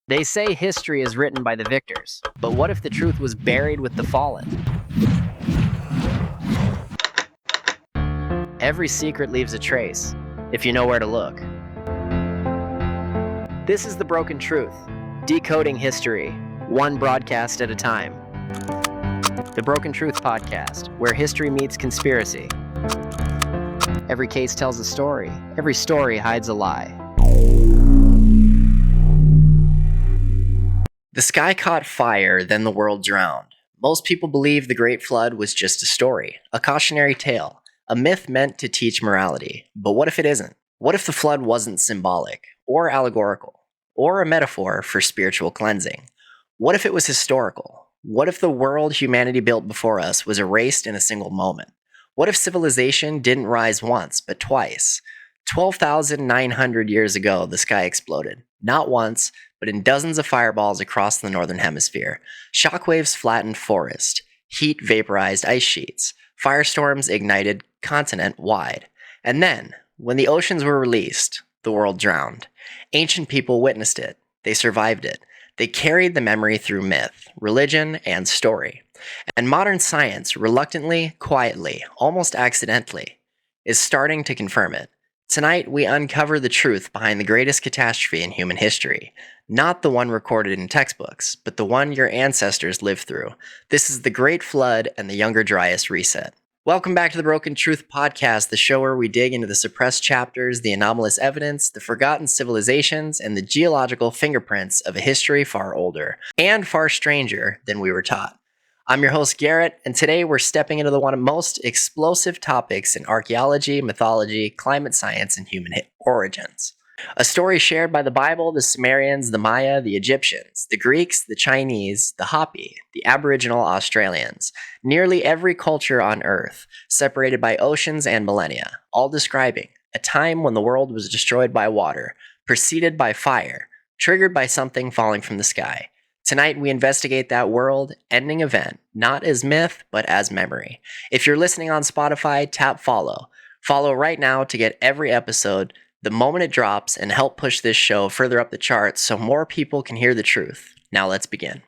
They say history is written by the victors, but what if the truth was buried with the fallen? Every secret leaves a trace, if you know where to look. This is The Broken Truth, decoding history, one broadcast at a time. The Broken Truth podcast, where history meets conspiracy. Every case tells a story, every story hides a lie. The sky caught fire, then the world drowned. Most people believe the Great Flood was just a story, a cautionary tale, a myth meant to teach morality. But what if it isn't? What if the flood wasn't symbolic, or allegorical, or a metaphor for spiritual cleansing? What if it was historical? What if the world humanity built before us was erased in a single moment? What if civilization didn't rise once, but twice? 12,900 years ago, the sky exploded. Not once, but in dozens of fireballs across the northern hemisphere. Shockwaves flattened forest. Heat vaporized ice sheets. Firestorms ignited continent-wide. And then, when the oceans were released, the world drowned. Ancient people witnessed it. They survived it. They carried the memory through myth, religion, and story. And modern science, reluctantly, quietly, almost accidentally, is starting to confirm it. Tonight, we uncover the truth behind the greatest catastrophe in human history. Not the one recorded in textbooks, but the one your ancestors lived through. This is the Great Flood and the Younger Dryas Reset. Welcome back to the Broken Truth podcast, the show where we dig into the suppressed chapters, the anomalous evidence, the forgotten civilizations, and the geological fingerprints of a history far older and far stranger than we were taught. I'm your host, Garrett, and today we're stepping into one of the most explosive topics in archaeology, mythology, climate science, and human origins. A story shared by the Bible, the Sumerians, the Maya, the Egyptians, the Greeks, the Chinese, the Hopi, the Aboriginal Australians, nearly every culture on Earth, separated by oceans and millennia, all describing a time when the world was destroyed by water, preceded by fire, triggered by something falling from the sky. Tonight, we investigate that world-ending event, not as myth, but as memory. If you're listening on Spotify, tap follow. Follow right now to get every episode the moment it drops and help push this show further up the charts so more people can hear the truth. Now let's begin.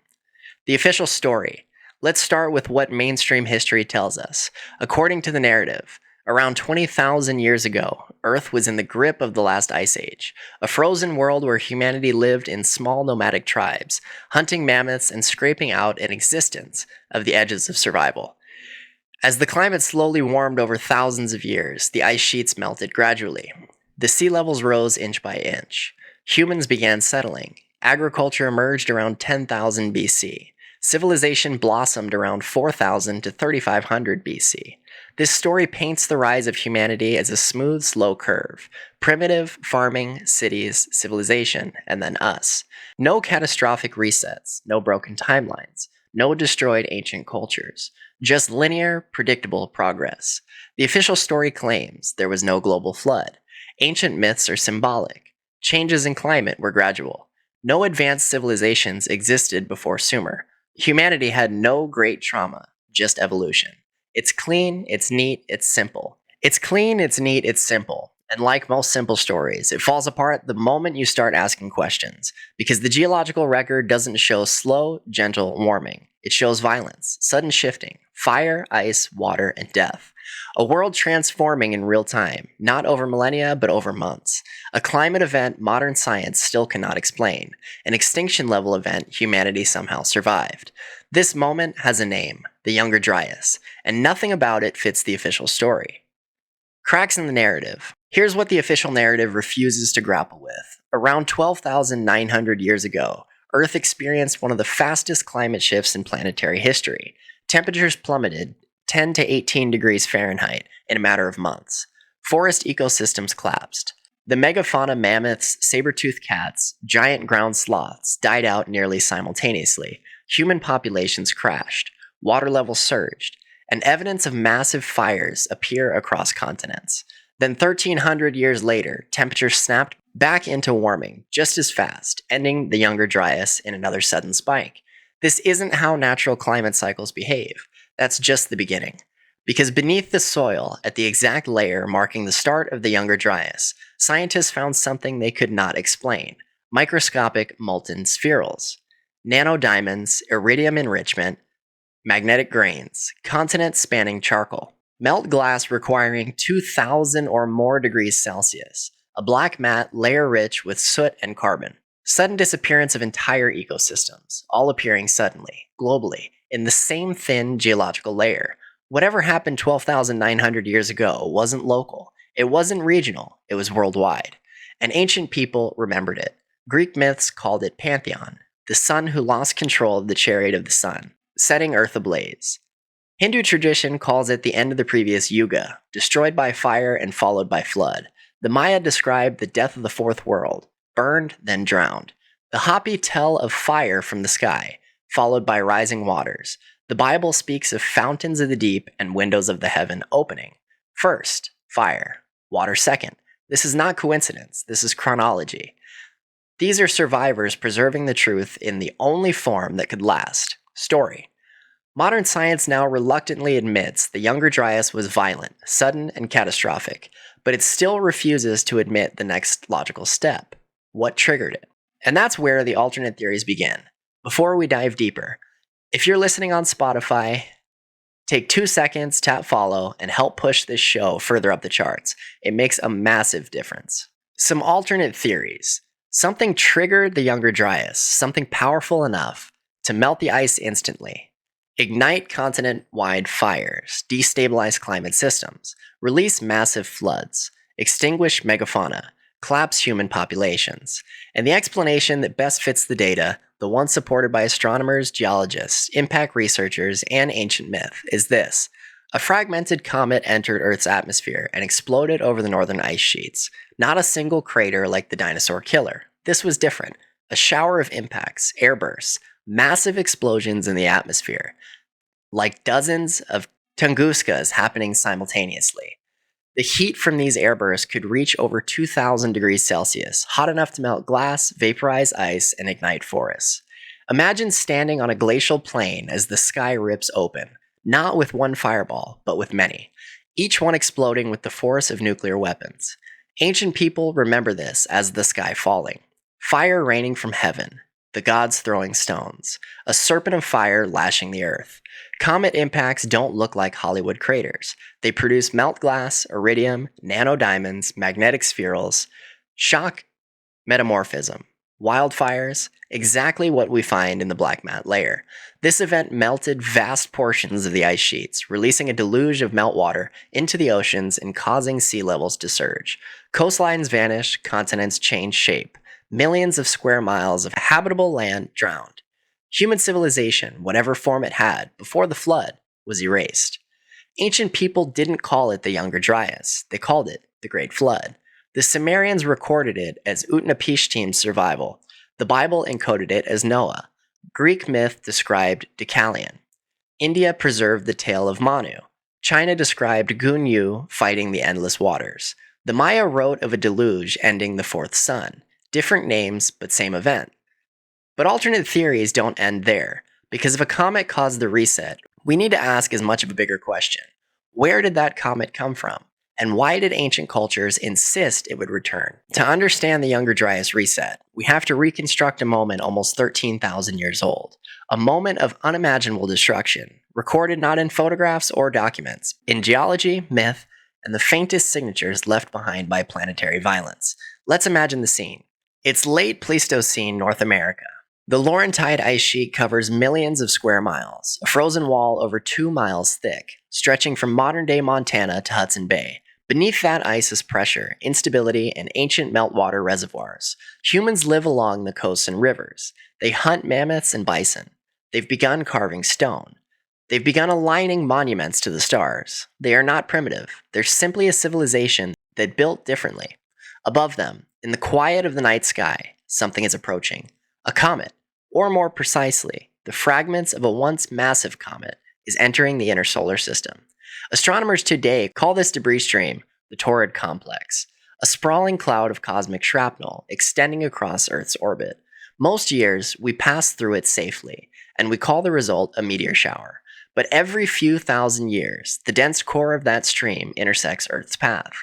The official story. Let's start with what mainstream history tells us. According to the narrative, around 20,000 years ago, Earth was in the grip of the last ice age, a frozen world where humanity lived in small nomadic tribes, hunting mammoths and scraping out an existence of the edges of survival. As the climate slowly warmed over thousands of years, the ice sheets melted gradually. The sea levels rose inch by inch. Humans began settling. Agriculture emerged around 10,000 BC. Civilization blossomed around 4,000 to 3,500 BC. This story paints the rise of humanity as a smooth, slow curve. Primitive, farming, cities, civilization, and then us. No catastrophic resets, no broken timelines, no destroyed ancient cultures. Just linear, predictable progress. The official story claims there was no global flood. Ancient myths are symbolic. Changes in climate were gradual. No advanced civilizations existed before Sumer. Humanity had no great trauma, just evolution. It's clean, it's neat, it's simple. It's clean, it's neat, it's simple. And like most simple stories, it falls apart the moment you start asking questions, because the geological record doesn't show slow, gentle warming. It shows violence, sudden shifting, fire, ice, water, and death. A world transforming in real time, not over millennia, but over months. A climate event modern science still cannot explain. An extinction-level event humanity somehow survived. This moment has a name, the Younger Dryas, and nothing about it fits the official story. Cracks in the narrative. Here's what the official narrative refuses to grapple with. Around 12,900 years ago, Earth experienced one of the fastest climate shifts in planetary history. Temperatures plummeted 10 to 18 degrees Fahrenheit in a matter of months. Forest ecosystems collapsed. The megafauna mammoths, saber-toothed cats, giant ground sloths died out nearly simultaneously. Human populations crashed. Water levels surged. And evidence of massive fires appear across continents. Then 1,300 years later, temperatures snapped back into warming just as fast, ending the Younger Dryas in another sudden spike. This isn't how natural climate cycles behave. That's just the beginning. Because beneath the soil, at the exact layer marking the start of the Younger Dryas, scientists found something they could not explain. microscopic molten spherules, nanodiamonds, iridium enrichment, magnetic grains, continents spanning charcoal, melt glass requiring 2,000 or more degrees Celsius, a black mat layer rich with soot and carbon, sudden disappearance of entire ecosystems, all appearing suddenly, globally, in the same thin geological layer. Whatever happened 12,900 years ago wasn't local, it wasn't regional, it was worldwide. And ancient people remembered it. Greek myths called it Pantheon, the sun who lost control of the chariot of the sun, setting Earth ablaze. Hindu tradition calls it the end of the previous yuga, destroyed by fire and followed by flood. The Maya described the death of the fourth world, burned, then drowned. The Hopi tell of fire from the sky, followed by rising waters. The Bible speaks of fountains of the deep and windows of the heaven opening. First, fire. Water second. This is not coincidence, this is chronology. These are survivors preserving the truth in the only form that could last, story. Modern science now reluctantly admits the Younger Dryas was violent, sudden, and catastrophic, but it still refuses to admit the next logical step. What triggered it? And that's where the alternate theories begin. Before we dive deeper, if you're listening on Spotify, take 2 seconds, tap follow, and help push this show further up the charts. It makes a massive difference. Some alternate theories. Something triggered the Younger Dryas, something powerful enough to melt the ice instantly, ignite continent-wide fires, destabilize climate systems, release massive floods, extinguish megafauna, collapse human populations. And the explanation that best fits the data, the one supported by astronomers, geologists, impact researchers, and ancient myth, is this. A fragmented comet entered Earth's atmosphere and exploded over the northern ice sheets. Not a single crater like the dinosaur killer. This was different. A shower of impacts, airbursts, massive explosions in the atmosphere, like dozens of Tunguskas happening simultaneously. The heat from these airbursts could reach over 2,000 degrees Celsius, hot enough to melt glass, vaporize ice, and ignite forests. Imagine standing on a glacial plain as the sky rips open, not with one fireball, but with many, each one exploding with the force of nuclear weapons. Ancient people remember this as the sky falling, fire raining from heaven, the gods throwing stones, a serpent of fire lashing the earth. Comet impacts don't look like Hollywood craters. They produce melt glass, iridium, nanodiamonds, magnetic spherules, shock metamorphism, wildfires, exactly what we find in the black mat layer. This event melted vast portions of the ice sheets, releasing a deluge of meltwater into the oceans and causing sea levels to surge. Coastlines vanished, continents changed shape. Millions of square miles of habitable land drowned. Human civilization, whatever form it had before the flood, was erased. Ancient people didn't call it the Younger Dryas, they called it the Great Flood. The Sumerians recorded it as Utnapishtim's survival. The Bible encoded it as Noah. Greek myth described Deucalion. India preserved the tale of Manu. China described Gun Yu fighting the endless waters. The Maya wrote of a deluge ending the fourth sun. Different names, but same event. But alternate theories don't end there, because if a comet caused the reset, we need to ask as much of a bigger question. Where did that comet come from? And why did ancient cultures insist it would return? To understand the Younger Dryas Reset, we have to reconstruct a moment almost 13,000 years old. A moment of unimaginable destruction, recorded not in photographs or documents, in geology, myth, and the faintest signatures left behind by planetary violence. Let's imagine the scene. It's late Pleistocene North America. The Laurentide ice sheet covers millions of square miles, a frozen wall over 2 miles thick, stretching from modern-day Montana to Hudson Bay. Beneath that ice is pressure, instability, and ancient meltwater reservoirs. Humans live along the coasts and rivers. They hunt mammoths and bison. They've begun carving stone. They've begun aligning monuments to the stars. They are not primitive. They're simply a civilization that built differently. Above them, in the quiet of the night sky, something is approaching. A comet. Or more precisely, the fragments of a once massive comet is entering the inner solar system. Astronomers today call this debris stream the Taurid complex, a sprawling cloud of cosmic shrapnel extending across Earth's orbit. Most years, we pass through it safely, and we call the result a meteor shower. But every few thousand years, the dense core of that stream intersects Earth's path.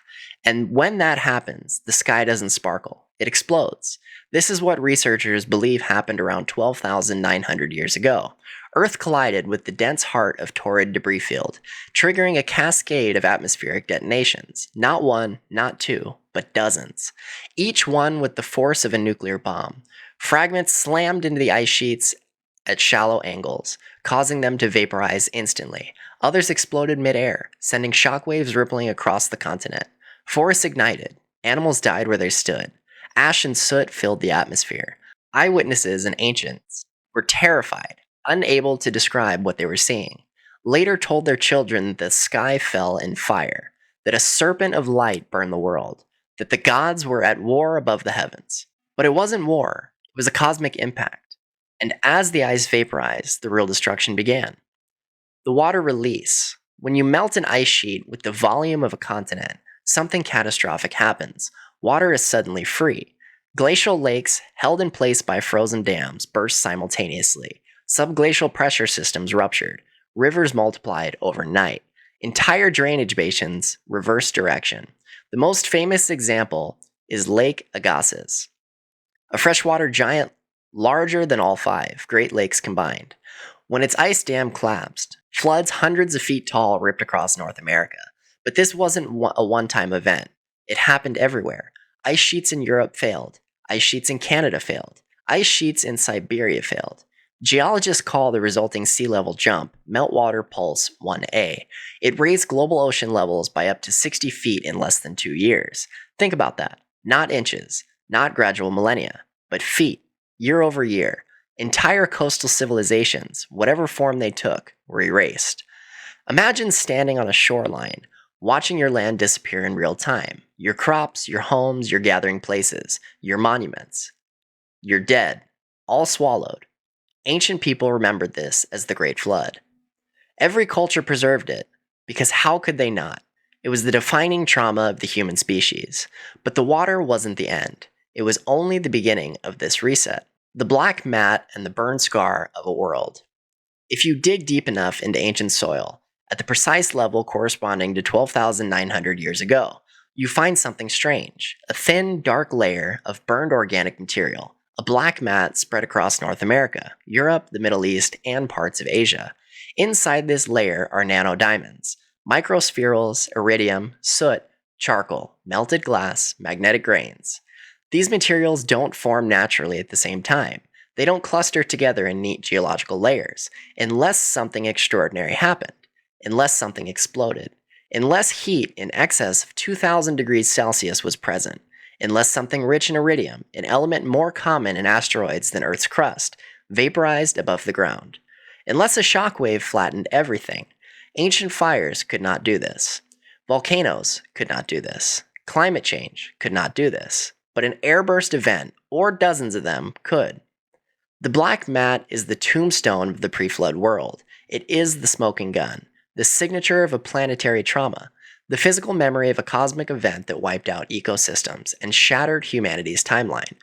And when that happens, the sky doesn't sparkle, it explodes. This is what researchers believe happened around 12,900 years ago. Earth collided with the dense heart of torrid debris field, triggering a cascade of atmospheric detonations. Not one, not two, but dozens. Each one with the force of a nuclear bomb. Fragments slammed into the ice sheets at shallow angles, causing them to vaporize instantly. Others exploded mid-air, sending shockwaves rippling across the continent. Forests ignited. Animals died where they stood. Ash and soot filled the atmosphere. Eyewitnesses and ancients were terrified, unable to describe what they were seeing. Later told their children that the sky fell in fire, that a serpent of light burned the world, that the gods were at war above the heavens. But it wasn't war, it was a cosmic impact. And as the ice vaporized, the real destruction began. The water release. When you melt an ice sheet with the volume of a continent, something catastrophic happens. Water is suddenly free. Glacial lakes, held in place by frozen dams, burst simultaneously. Subglacial pressure systems ruptured. Rivers multiplied overnight. Entire drainage basins reversed direction. The most famous example is Lake Agassiz, a freshwater giant larger than all five Great Lakes combined. When its ice dam collapsed, floods hundreds of feet tall ripped across North America. But this wasn't a one-time event. It happened everywhere. Ice sheets in Europe failed. Ice sheets in Canada failed. Ice sheets in Siberia failed. Geologists call the resulting sea level jump Meltwater Pulse 1A. It raised global ocean levels by up to 60 feet in less than 2 years. Think about that. Not inches, not gradual millennia, but feet, year over year. Entire coastal civilizations, whatever form they took, were erased. Imagine standing on a shoreline, watching your land disappear in real time. Your crops, your homes, your gathering places, your monuments. You're dead, all swallowed. Ancient people remembered this as the Great Flood. Every culture preserved it, because how could they not? It was the defining trauma of the human species. But the water wasn't the end. It was only the beginning of this reset. The black mat and the burn scar of a world. If you dig deep enough into ancient soil, at the precise level corresponding to 12,900 years ago, you find something strange. A thin, dark layer of burned organic material. A black mat spread across North America, Europe, the Middle East, and parts of Asia. Inside this layer are nanodiamonds, microspherules, iridium, soot, charcoal, melted glass, magnetic grains. These materials don't form naturally at the same time. They don't cluster together in neat geological layers, unless something extraordinary happened, unless something exploded, unless heat in excess of 2,000 degrees Celsius was present, unless something rich in iridium, an element more common in asteroids than Earth's crust, vaporized above the ground. Unless a shockwave flattened everything. Ancient fires could not do this. Volcanoes could not do this. Climate change could not do this. But an airburst event, or dozens of them, could. The black mat is the tombstone of the pre-flood world. It is the smoking gun, the signature of a planetary trauma, the physical memory of a cosmic event that wiped out ecosystems and shattered humanity's timeline.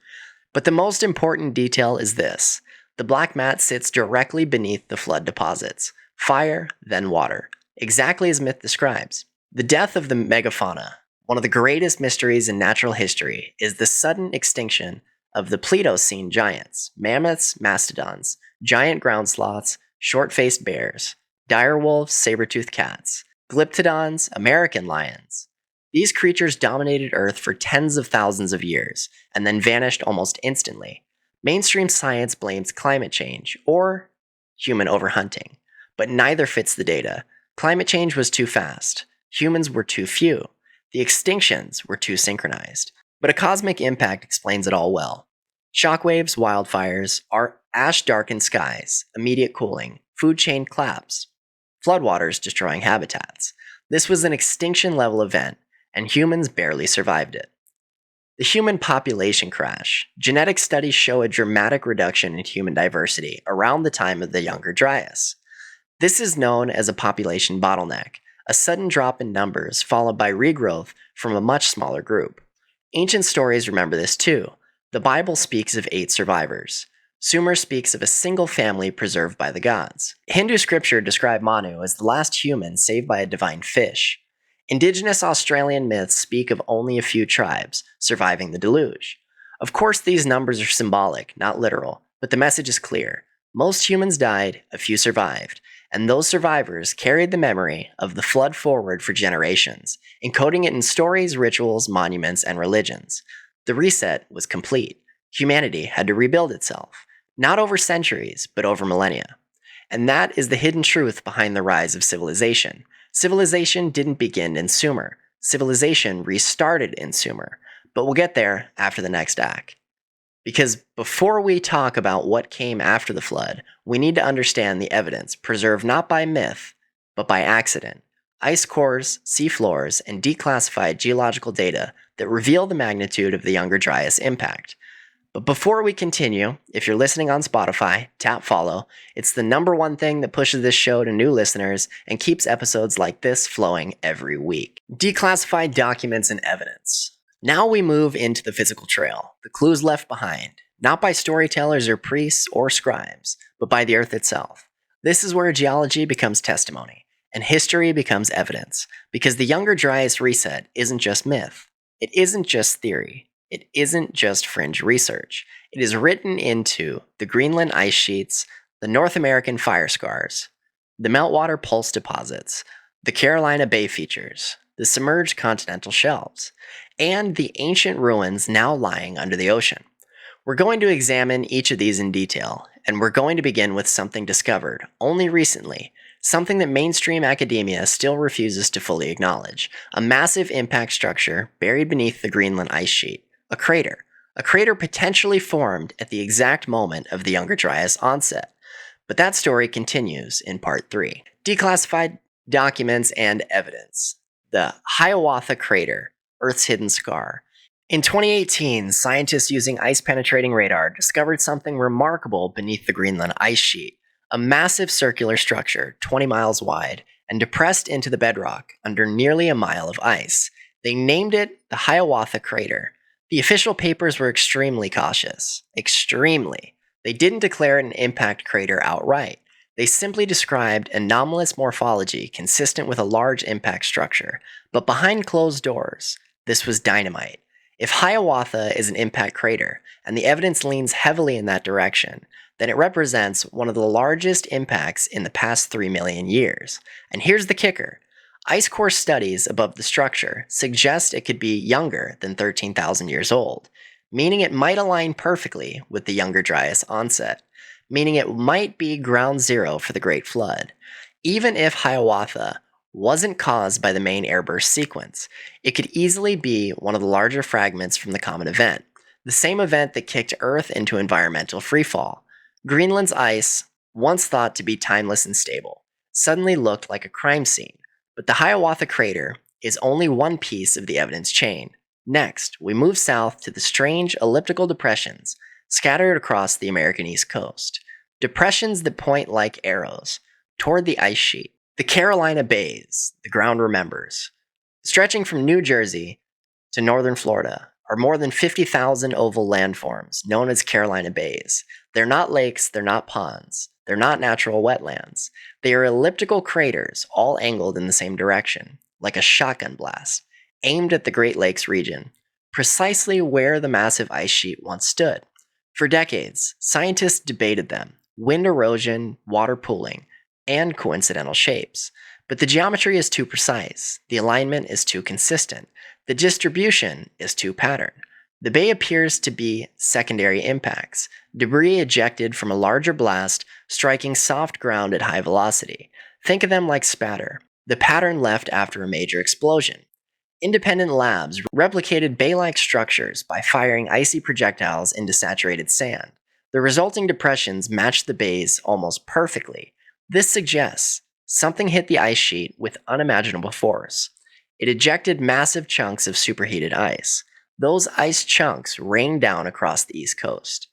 But the most important detail is this. The black mat sits directly beneath the flood deposits. Fire, then water. Exactly as myth describes. The death of the megafauna, one of the greatest mysteries in natural history, is the sudden extinction of the Pleistocene giants, mammoths, mastodons, giant ground sloths, short-faced bears, direwolves, saber-toothed cats, glyptodons, American lions. These creatures dominated Earth for tens of thousands of years, and then vanished almost instantly. Mainstream science blames climate change, or human overhunting, but neither fits the data. Climate change was too fast. Humans were too few. The extinctions were too synchronized. But a cosmic impact explains it all well. Shockwaves, wildfires, ash-darkened skies, immediate cooling, food chain collapse, floodwaters destroying habitats. This was an extinction-level event, and humans barely survived it. The human population crash. Genetic studies show a dramatic reduction in human diversity around the time of the Younger Dryas. This is known as a population bottleneck, a sudden drop in numbers followed by regrowth from a much smaller group. Ancient stories remember this too. The Bible speaks of 8 survivors. Sumer speaks of a single family preserved by the gods. Hindu scripture described Manu as the last human saved by a divine fish. Indigenous Australian myths speak of only a few tribes surviving the deluge. Of course, these numbers are symbolic, not literal, but the message is clear. Most humans died, a few survived, and those survivors carried the memory of the flood forward for generations, encoding it in stories, rituals, monuments, and religions. The reset was complete. Humanity had to rebuild itself, not over centuries, but over millennia. And that is the hidden truth behind the rise of civilization. Civilization didn't begin in Sumer. Civilization restarted in Sumer. But we'll get there after the next act. Because before we talk about what came after the flood, we need to understand the evidence preserved not by myth, but by accident. Ice cores, sea floors, and declassified geological data that reveal the magnitude of the Younger Dryas impact. But before we continue, if you're listening on Spotify, tap follow. It's the #1 thing that pushes this show to new listeners and keeps episodes like this flowing every week. Declassified documents and evidence. Now we move into the physical trail, the clues left behind, not by storytellers or priests or scribes, but by the earth itself. This is where geology becomes testimony, and history becomes evidence, because the Younger Dryas Reset isn't just myth. It isn't just theory. It isn't just fringe research. It is written into the Greenland ice sheets, the North American fire scars, the meltwater pulse deposits, the Carolina Bay features, the submerged continental shelves, and the ancient ruins now lying under the ocean. We're going to examine each of these in detail, and we're going to begin with something discovered only recently, something that mainstream academia still refuses to fully acknowledge: a massive impact structure buried beneath the Greenland ice sheet. A crater potentially formed at the exact moment of the Younger Dryas onset. But that story continues in part 3. Declassified documents and evidence. The Hiawatha Crater, Earth's hidden scar. In 2018, scientists using ice-penetrating radar discovered something remarkable beneath the Greenland ice sheet: a massive circular structure 20 miles wide and depressed into the bedrock under nearly a mile of ice. They named it the Hiawatha Crater. The official papers were extremely cautious. Extremely. They didn't declare it an impact crater outright. They simply described anomalous morphology consistent with a large impact structure. But behind closed doors, this was dynamite. If Hiawatha is an impact crater, and the evidence leans heavily in that direction, then it represents one of the largest impacts in the past 3 million years. And here's the kicker. Ice core studies above the structure suggest it could be younger than 13,000 years old, meaning it might align perfectly with the Younger Dryas onset, meaning it might be ground zero for the Great Flood. Even if Hiawatha wasn't caused by the main airburst sequence, it could easily be one of the larger fragments from the comet event, the same event that kicked Earth into environmental freefall. Greenland's ice, once thought to be timeless and stable, suddenly looked like a crime scene. But the Hiawatha Crater is only one piece of the evidence chain. Next, we move south to the strange elliptical depressions scattered across the American East Coast. Depressions that point like arrows toward the ice sheet. The Carolina Bays, the ground remembers. Stretching from New Jersey to northern Florida are more than 50,000 oval landforms known as Carolina Bays. They're not lakes, they're not ponds. They're not natural wetlands. They are elliptical craters, all angled in the same direction, like a shotgun blast, aimed at the Great Lakes region, precisely where the massive ice sheet once stood. For decades, scientists debated them: wind erosion, water pooling, and coincidental shapes. But the geometry is too precise, the alignment is too consistent, the distribution is too patterned. The bay appears to be secondary impacts, debris ejected from a larger blast striking soft ground at high velocity. Think of them like spatter, the pattern left after a major explosion. Independent labs replicated bay-like structures by firing icy projectiles into saturated sand. The resulting depressions matched the bays almost perfectly. This suggests something hit the ice sheet with unimaginable force. It ejected massive chunks of superheated ice. Those ice chunks rained down across the East Coast.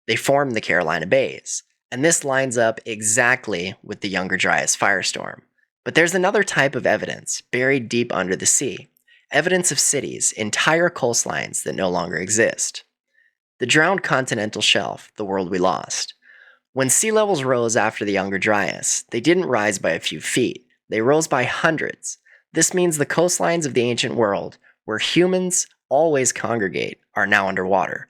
They formed the Carolina Bays, and this lines up exactly with the Younger Dryas firestorm. But there's another type of evidence buried deep under the sea. Evidence of cities, entire coastlines that no longer exist. The drowned continental shelf, the world we lost. When sea levels rose after the Younger Dryas, they didn't rise by a few feet. They rose by hundreds. This means the coastlines of the ancient world, where humans always congregate, are now underwater.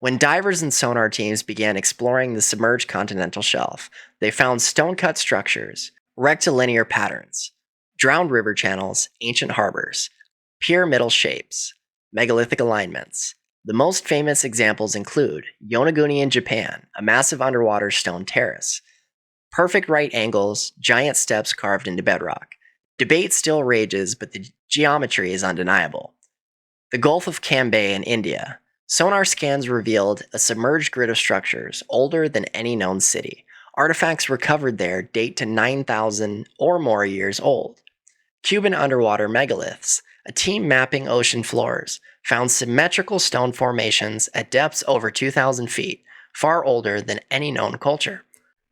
When divers and sonar teams began exploring the submerged continental shelf, they found stone-cut structures, rectilinear patterns, drowned river channels, ancient harbors, pyramidal shapes, megalithic alignments. The most famous examples include Yonaguni in Japan, a massive underwater stone terrace, perfect right angles, giant steps carved into bedrock. Debate still rages, but the geometry is undeniable. The Gulf of Cambay in India. Sonar scans revealed a submerged grid of structures older than any known city. Artifacts recovered there date to 9,000 or more years old. Cuban underwater megaliths. A team mapping ocean floors found symmetrical stone formations at depths over 2,000 feet, far older than any known culture.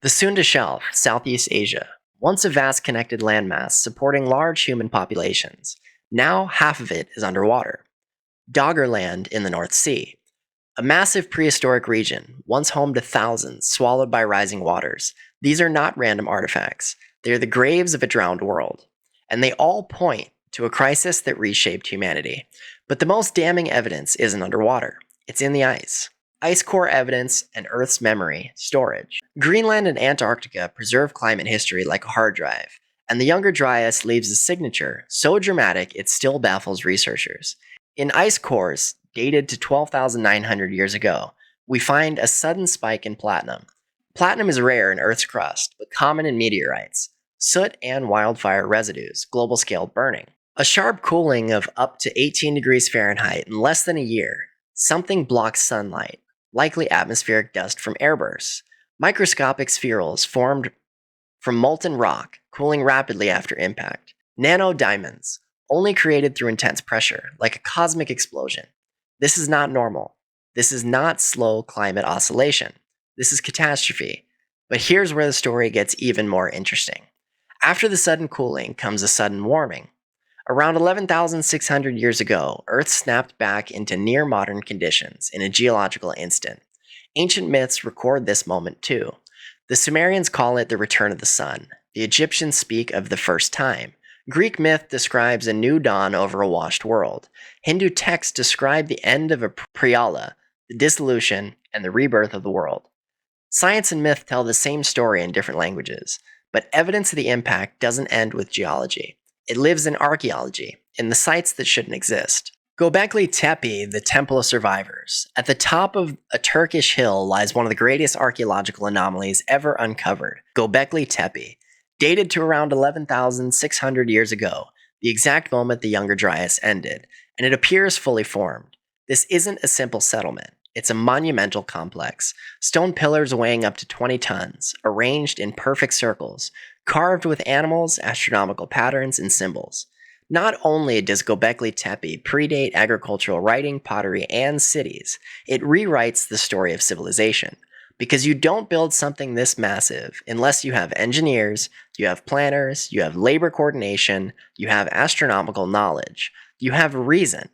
The Sunda Shelf, Southeast Asia. Once a vast connected landmass supporting large human populations. Now half of it is underwater. Doggerland in the North Sea. A massive prehistoric region, once home to thousands, swallowed by rising waters. These are not random artifacts. They are the graves of a drowned world. And they all point to a crisis that reshaped humanity. But the most damning evidence isn't underwater. It's in the ice. Ice core evidence and Earth's memory storage. Greenland and Antarctica preserve climate history like a hard drive, and the Younger Dryas leaves a signature so dramatic it still baffles researchers. In ice cores, dated to 12,900 years ago, we find a sudden spike in platinum. Platinum is rare in Earth's crust, but common in meteorites, soot and wildfire residues, global-scale burning. A sharp cooling of up to 18 degrees Fahrenheit in less than a year. Something blocks sunlight, likely atmospheric dust from airbursts. Microscopic spherules formed from molten rock, cooling rapidly after impact. Nanodiamonds, only created through intense pressure, like a cosmic explosion. This is not normal. This is not slow climate oscillation. This is catastrophe. But here's where the story gets even more interesting. After the sudden cooling comes a sudden warming. Around 11,600 years ago, Earth snapped back into near-modern conditions in a geological instant. Ancient myths record this moment too. The Sumerians call it the return of the sun. The Egyptians speak of the first time. Greek myth describes a new dawn over a washed world. Hindu texts describe the end of a Priyala, the dissolution, and the rebirth of the world. Science and myth tell the same story in different languages, but evidence of the impact doesn't end with geology. It lives in archaeology, in the sites that shouldn't exist. Göbekli Tepe, the Temple of Survivors. At the top of a Turkish hill lies one of the greatest archaeological anomalies ever uncovered, Göbekli Tepe. Dated to around 11,600 years ago, the exact moment the Younger Dryas ended, and it appears fully formed. This isn't a simple settlement. It's a monumental complex. Stone pillars weighing up to 20 tons, arranged in perfect circles, carved with animals, astronomical patterns, and symbols. Not only does Göbekli Tepe predate agricultural writing, pottery, and cities, it rewrites the story of civilization. Because you don't build something this massive unless you have engineers, you have planners, you have labor coordination, you have astronomical knowledge, you have reason.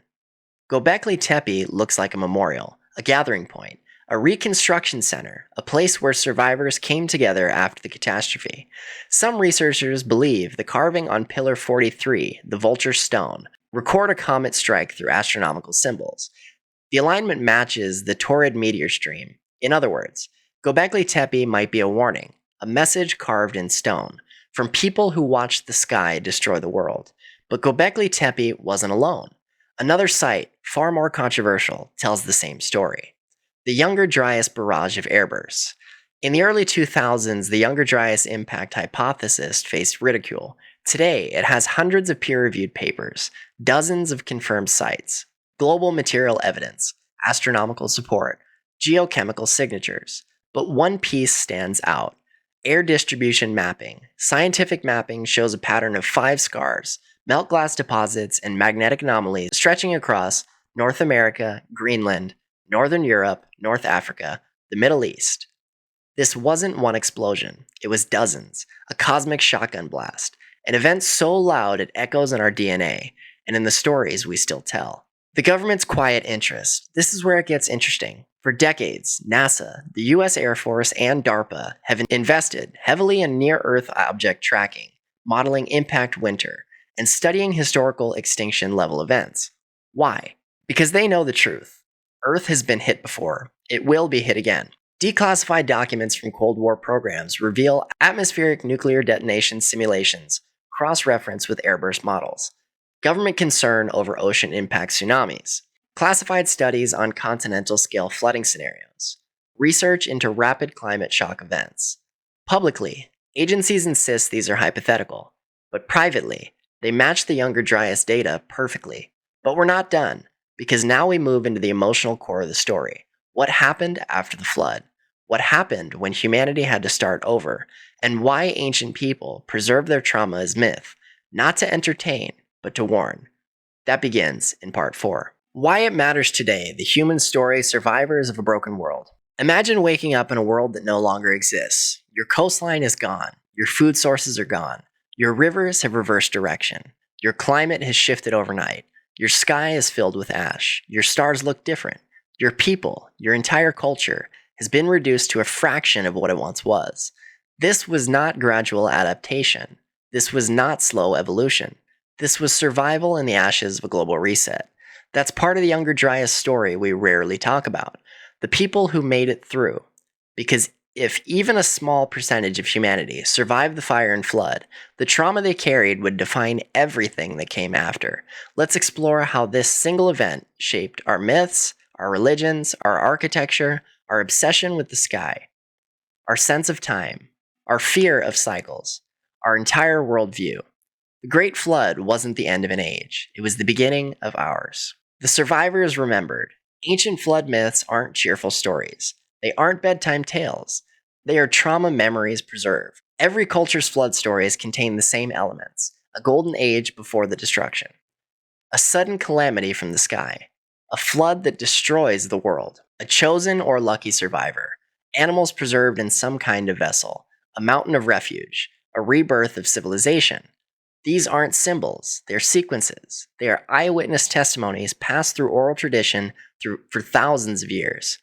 Göbekli Tepe looks like a memorial, a gathering point, a reconstruction center, a place where survivors came together after the catastrophe. Some researchers believe the carving on Pillar 43, the vulture stone, record a comet strike through astronomical symbols. The alignment matches the Taurid meteor stream. In other words, Göbekli Tepe might be a warning, a message carved in stone, from people who watched the sky destroy the world. But Göbekli Tepe wasn't alone. Another site, far more controversial, tells the same story. The Younger Dryas barrage of airbursts. In the early 2000s, the Younger Dryas impact hypothesis faced ridicule. Today, it has hundreds of peer-reviewed papers, dozens of confirmed sites, global material evidence, astronomical support, geochemical signatures. But one piece stands out. Air distribution mapping. Scientific mapping shows a pattern of 5 scars, melt glass deposits, and magnetic anomalies stretching across North America, Greenland, Northern Europe, North Africa, the Middle East. This wasn't one explosion. It was dozens. A cosmic shotgun blast. An event so loud it echoes in our DNA, and in the stories we still tell. The government's quiet interest. This is where it gets interesting. For decades, NASA, the US Air Force, and DARPA have invested heavily in near-Earth object tracking, modeling impact winter, and studying historical extinction level events. Why? Because they know the truth. Earth has been hit before. It will be hit again. Declassified documents from Cold War programs reveal atmospheric nuclear detonation simulations cross-reference with airburst models. Government concern over ocean impact tsunamis. Classified studies on continental scale flooding scenarios. Research into rapid climate shock events. Publicly, agencies insist these are hypothetical, but privately, they match the Younger Dryas data perfectly. But we're not done, because now we move into the emotional core of the story. What happened after the flood? What happened when humanity had to start over? And why ancient people preserved their trauma as myth, not to entertain, but to warn. That begins in part 4. Why it matters today, the human story, survivors of a broken world. Imagine waking up in a world that no longer exists. Your coastline is gone. Your food sources are gone. Your rivers have reversed direction. Your climate has shifted overnight. Your sky is filled with ash. Your stars look different. Your people, your entire culture, has been reduced to a fraction of what it once was. This was not gradual adaptation. This was not slow evolution. This was survival in the ashes of a global reset. That's part of the Younger Dryas story we rarely talk about. The people who made it through. Because if even a small percentage of humanity survived the fire and flood, the trauma they carried would define everything that came after. Let's explore how this single event shaped our myths, our religions, our architecture, our obsession with the sky, our sense of time, our fear of cycles, our entire worldview. The Great Flood wasn't the end of an age. It was the beginning of ours. The survivors remembered. Ancient flood myths aren't cheerful stories. They aren't bedtime tales. They are trauma memories preserved. Every culture's flood stories contain the same elements. A golden age before the destruction. A sudden calamity from the sky. A flood that destroys the world. A chosen or lucky survivor. Animals preserved in some kind of vessel. A mountain of refuge. A rebirth of civilization. These aren't symbols, they're sequences. They are eyewitness testimonies passed through oral tradition for thousands of years.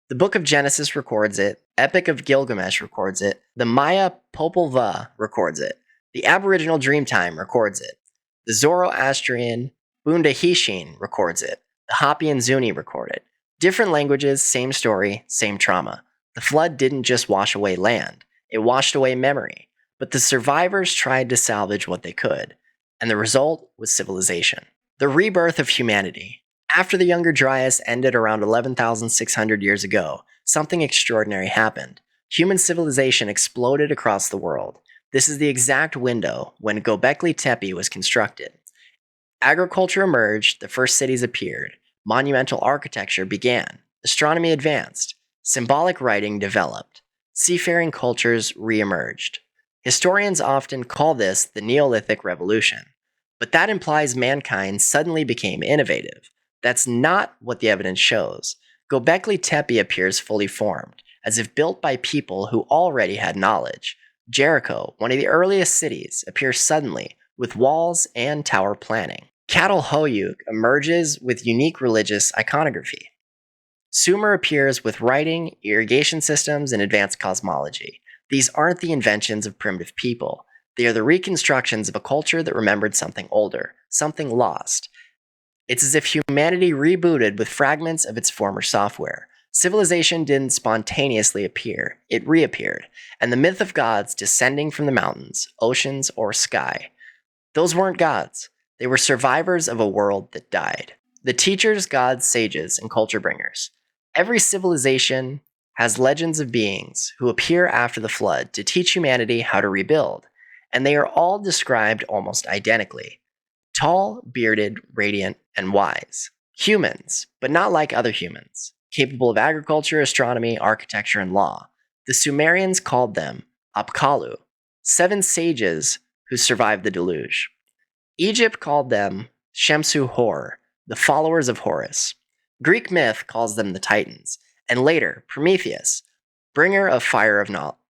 The Book of Genesis records it, Epic of Gilgamesh records it, the Maya Popol Vuh records it, the Aboriginal Dreamtime records it, the Zoroastrian Bunda Hishin records it, the Hopi and Zuni record it. Different languages, same story, same trauma. The flood didn't just wash away land, it washed away memory. But the survivors tried to salvage what they could, and the result was civilization. The rebirth of humanity. After the Younger Dryas ended around 11,600 years ago, something extraordinary happened. Human civilization exploded across the world. This is the exact window when Göbekli Tepe was constructed. Agriculture emerged, the first cities appeared, monumental architecture began, astronomy advanced, symbolic writing developed, seafaring cultures re-emerged. Historians often call this the Neolithic Revolution, but that implies mankind suddenly became innovative. That's not what the evidence shows. Göbekli Tepe appears fully formed, as if built by people who already had knowledge. Jericho, one of the earliest cities, appears suddenly, with walls and tower planning. Catalhoyuk emerges with unique religious iconography. Sumer appears with writing, irrigation systems, and advanced cosmology. These aren't the inventions of primitive people. They are the reconstructions of a culture that remembered something older, something lost. It's as if humanity rebooted with fragments of its former software. Civilization didn't spontaneously appear, it reappeared, and the myth of gods descending from the mountains, oceans, or sky. Those weren't gods. They were survivors of a world that died. The teachers, gods, sages, and culture bringers. Every civilization has legends of beings who appear after the flood to teach humanity how to rebuild, and they are all described almost identically. Tall, bearded, radiant, and wise. Humans, but not like other humans, capable of agriculture, astronomy, architecture, and law. The Sumerians called them Apkallu, 7 sages who survived the deluge. Egypt called them Shemsu Hor, the followers of Horus. Greek myth calls them the Titans, and later, Prometheus, bringer of fire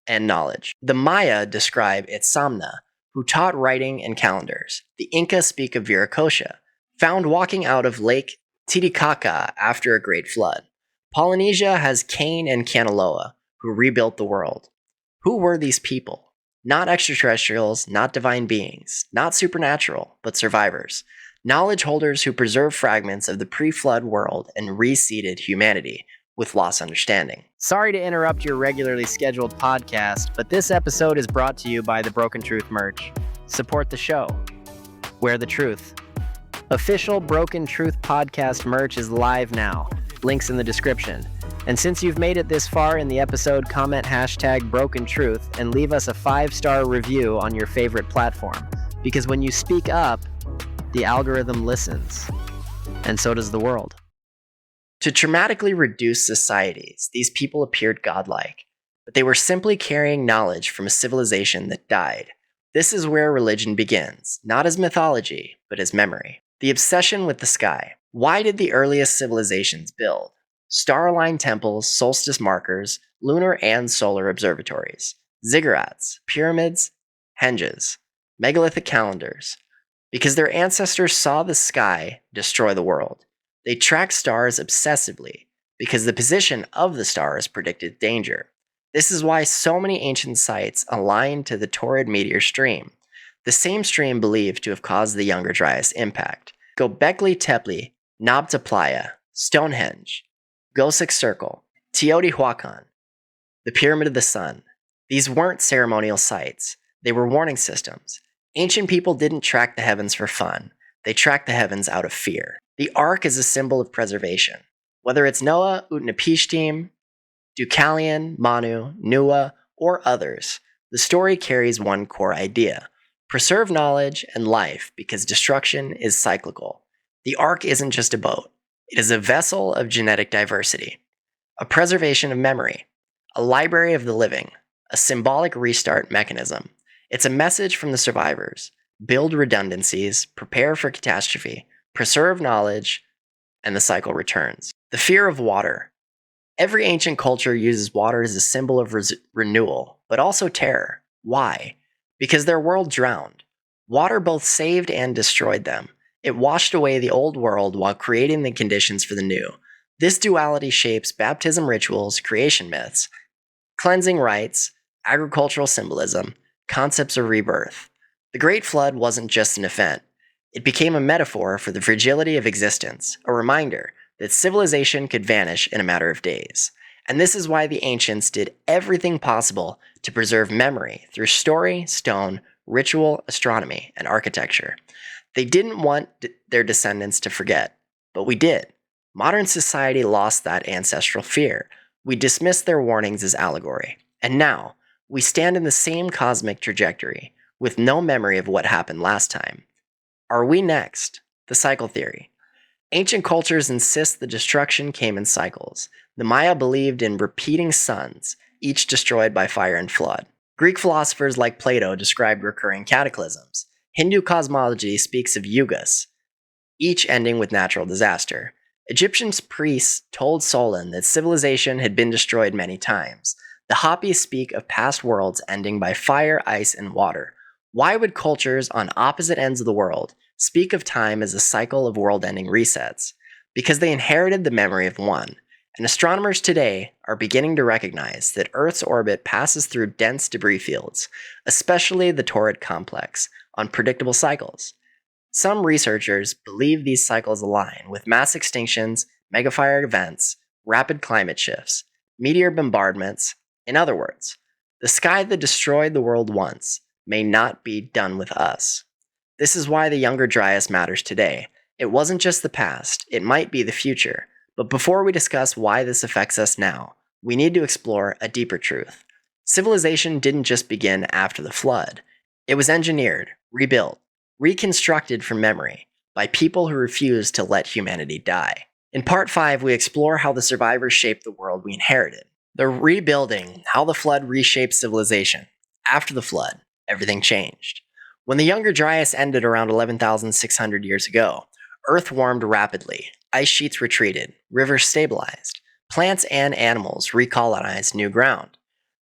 and knowledge. The Maya describe Itzamna, who taught writing and calendars. The Inca speak of Viracocha, found walking out of Lake Titicaca after a great flood. Polynesia has Cain and Kanaloa, who rebuilt the world. Who were these people? Not extraterrestrials, not divine beings, not supernatural, but survivors. knowledge holders who preserve fragments of the pre-flood world and reseeded humanity with lost understanding. Sorry to interrupt your regularly scheduled podcast, but this episode is brought to you by the Broken Truth merch. Support the show. Wear the truth. Official Broken Truth podcast merch is live now. Links in the description. And since you've made it this far in the episode, comment hashtag Broken Truth and leave us a 5-star review on your favorite platform. Because when you speak up, the algorithm listens. And so does the world. To dramatically reduce societies, these people appeared godlike, but they were simply carrying knowledge from a civilization that died. This is where religion begins, not as mythology, but as memory. The obsession with the sky. Why did the earliest civilizations build? Star-aligned temples, solstice markers, lunar and solar observatories, ziggurats, pyramids, henges, megalithic calendars. Because their ancestors saw the sky destroy the world. They tracked stars obsessively because the position of the stars predicted danger. This is why so many ancient sites align to the Taurid meteor stream, the same stream believed to have caused the Younger Dryas impact. Göbekli Tepe, Nabta Playa, Stonehenge, Gosek Circle, Teotihuacan, the Pyramid of the Sun. These weren't ceremonial sites. They were warning systems. Ancient people didn't track the heavens for fun. They tracked the heavens out of fear. The Ark is a symbol of preservation. Whether it's Noah, Utnapishtim, Deucalion, Manu, Nuwa, or others, the story carries one core idea. Preserve knowledge and life because destruction is cyclical. The Ark isn't just a boat. It is a vessel of genetic diversity, a preservation of memory, a library of the living, a symbolic restart mechanism. It's a message from the survivors. Build redundancies, prepare for catastrophe, preserve knowledge, and the cycle returns. The fear of water. Every ancient culture uses water as a symbol of renewal, but also terror. Why? Because their world drowned. Water both saved and destroyed them. It washed away the old world while creating the conditions for the new. This duality shapes baptism rituals, creation myths, cleansing rites, agricultural symbolism, concepts of rebirth. The Great Flood wasn't just an event. It became a metaphor for the fragility of existence, a reminder that civilization could vanish in a matter of days. And this is why the ancients did everything possible to preserve memory through story, stone, ritual, astronomy, and architecture. They didn't want their descendants to forget, but we did. Modern society lost that ancestral fear. We dismissed their warnings as allegory. And now, we stand in the same cosmic trajectory, with no memory of what happened last time. Are we next? The cycle theory. Ancient cultures insist the destruction came in cycles. The Maya believed in repeating suns, each destroyed by fire and flood. Greek philosophers like Plato described recurring cataclysms. Hindu cosmology speaks of yugas, each ending with natural disaster. Egyptian priests told Solon that civilization had been destroyed many times. The Hopis speak of past worlds ending by fire, ice, and water. Why would cultures on opposite ends of the world speak of time as a cycle of world-ending resets? Because they inherited the memory of one. And astronomers today are beginning to recognize that Earth's orbit passes through dense debris fields, especially the Taurid complex, on predictable cycles. Some researchers believe these cycles align with mass extinctions, megafire events, rapid climate shifts, meteor bombardments. In other words, the sky that destroyed the world once may not be done with us. This is why the Younger Dryas matters today. It wasn't just the past, it might be the future. But before we discuss why this affects us now, we need to explore a deeper truth. Civilization didn't just begin after the flood. It was engineered, rebuilt, reconstructed from memory by people who refused to let humanity die. In part 5, we explore how the survivors shaped the world we inherited. The rebuilding, how the flood reshaped civilization. After the flood, everything changed. When the Younger Dryas ended around 11,600 years ago, Earth warmed rapidly, ice sheets retreated, rivers stabilized, plants and animals recolonized new ground.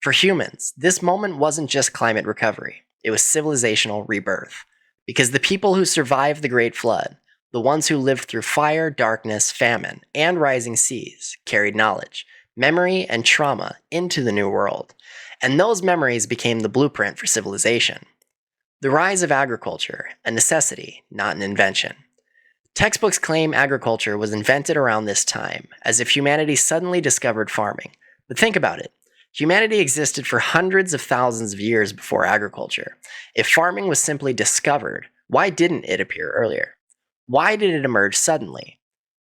For humans, this moment wasn't just climate recovery, it was civilizational rebirth. Because the people who survived the Great Flood, the ones who lived through fire, darkness, famine, and rising seas, carried knowledge, memory, and trauma into the new world. And those memories became the blueprint for civilization. The rise of agriculture, a necessity, not an invention. Textbooks claim agriculture was invented around this time, as if humanity suddenly discovered farming. But think about it. Humanity existed for hundreds of thousands of years before agriculture. If farming was simply discovered, why didn't it appear earlier? Why did it emerge suddenly?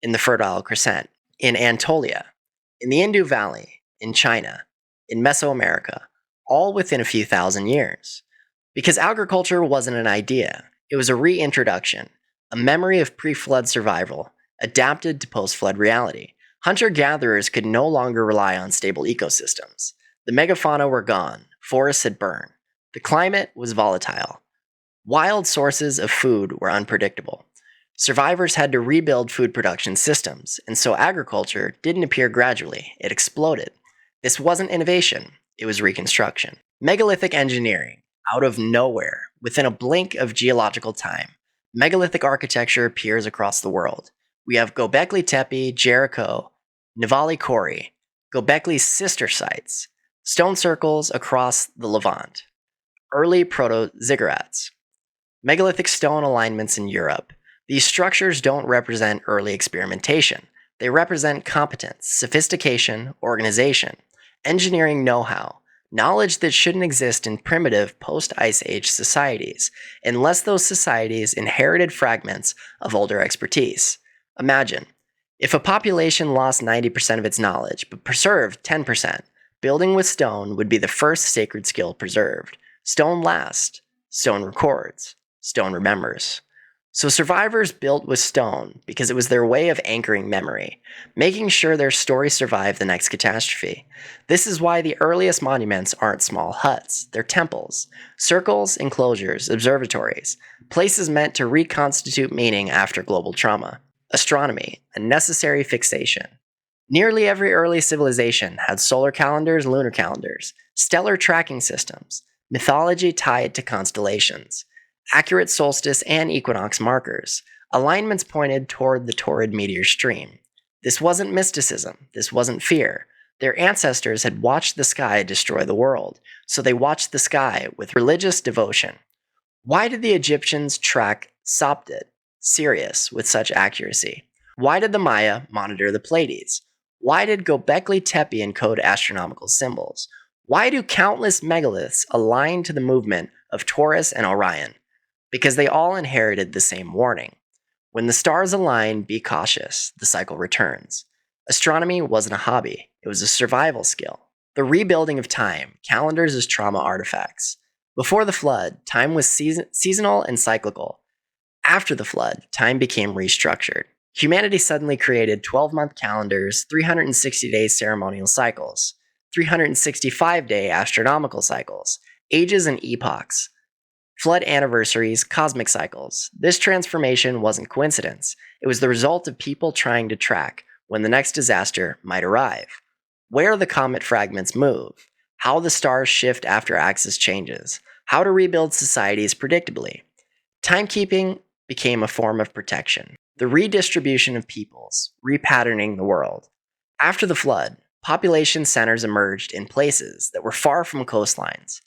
In the Fertile Crescent, in Anatolia, in the Indus Valley, in China, in Mesoamerica, all within a few thousand years. Because agriculture wasn't an idea, it was a reintroduction, a memory of pre-flood survival, adapted to post-flood reality. Hunter-gatherers could no longer rely on stable ecosystems. The megafauna were gone, forests had burned, the climate was volatile. Wild sources of food were unpredictable. Survivors had to rebuild food production systems, and so agriculture didn't appear gradually, it exploded. This wasn't innovation, it was reconstruction. Megalithic engineering, out of nowhere, within a blink of geological time. Megalithic architecture appears across the world. We have Göbekli Tepe, Jericho, Nivali Kori, Göbekli's sister sites, stone circles across the Levant, early proto-ziggurats, megalithic stone alignments in Europe. These structures don't represent early experimentation. They represent competence, sophistication, organization, engineering know-how, knowledge that shouldn't exist in primitive post-Ice Age societies, unless those societies inherited fragments of older expertise. Imagine, if a population lost 90% of its knowledge, but preserved 10%, building with stone would be the first sacred skill preserved. Stone lasts, stone records, stone remembers. So survivors built with stone because it was their way of anchoring memory, making sure their story survived the next catastrophe. This is why the earliest monuments aren't small huts, they're temples, circles, enclosures, observatories, places meant to reconstitute meaning after global trauma. Astronomy, a necessary fixation. Nearly every early civilization had solar calendars, lunar calendars, stellar tracking systems, mythology tied to constellations, accurate solstice and equinox markers. Alignments pointed toward the torrid meteor stream. This wasn't mysticism. This wasn't fear. Their ancestors had watched the sky destroy the world, so they watched the sky with religious devotion. Why did the Egyptians track Sopdet, Sirius, with such accuracy? Why did the Maya monitor the Pleiades? Why did Göbekli Tepe encode astronomical symbols? Why do countless megaliths align to the movement of Taurus and Orion? Because they all inherited the same warning. When the stars align, be cautious, the cycle returns. Astronomy wasn't a hobby, it was a survival skill. The rebuilding of time, calendars as trauma artifacts. Before the flood, time was seasonal and cyclical. After the flood, time became restructured. Humanity suddenly created 12-month calendars, 360-day ceremonial cycles, 365-day astronomical cycles, ages and epochs, flood anniversaries, cosmic cycles. This transformation wasn't coincidence. It was the result of people trying to track when the next disaster might arrive, where the comet fragments move, how the stars shift after axis changes, how to rebuild societies predictably. Timekeeping became a form of protection. The redistribution of peoples, repatterning the world. After the flood, population centers emerged in places that were far from coastlines,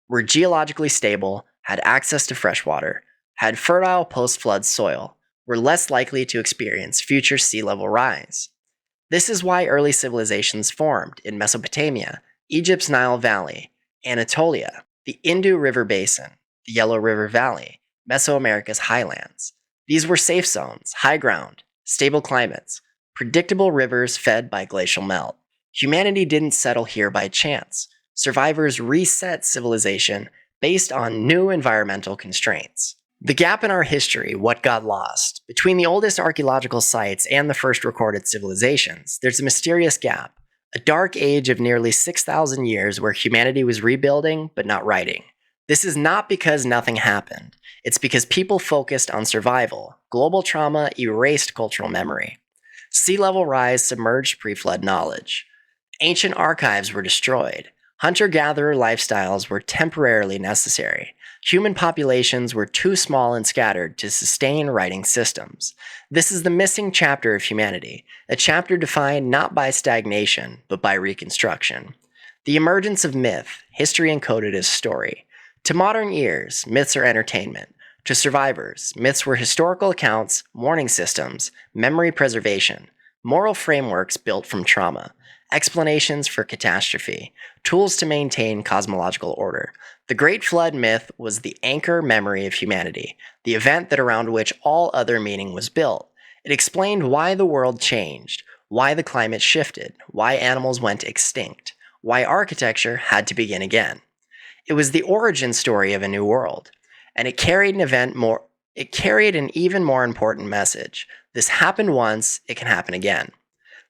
were geologically stable, had access to fresh water, had fertile post-flood soil, were less likely to experience future sea level rise. This is why early civilizations formed in Mesopotamia, Egypt's Nile Valley, Anatolia, the Indus River Basin, the Yellow River Valley, Mesoamerica's highlands. These were safe zones, high ground, stable climates, predictable rivers fed by glacial melt. Humanity didn't settle here by chance. Survivors reset civilization based on new environmental constraints. The gap in our history, what got lost, between the oldest archaeological sites and the first recorded civilizations, there's a mysterious gap, a dark age of nearly 6,000 years where humanity was rebuilding but not writing. This is not because nothing happened. It's because people focused on survival. Global trauma erased cultural memory. Sea level rise submerged pre-flood knowledge. Ancient archives were destroyed. Hunter-gatherer lifestyles were temporarily necessary. Human populations were too small and scattered to sustain writing systems. This is the missing chapter of humanity, a chapter defined not by stagnation, but by reconstruction. The emergence of myth, history encoded as story. To modern ears, myths are entertainment. To survivors, myths were historical accounts, warning systems, memory preservation, moral frameworks built from trauma, explanations for catastrophe, tools to maintain cosmological order. The Great Flood myth was the anchor memory of humanity, the event that around which all other meaning was built. It explained why the world changed, why the climate shifted, why animals went extinct, why architecture had to begin again. It was the origin story of a new world, and it carried an even more important message. This happened once, it can happen again.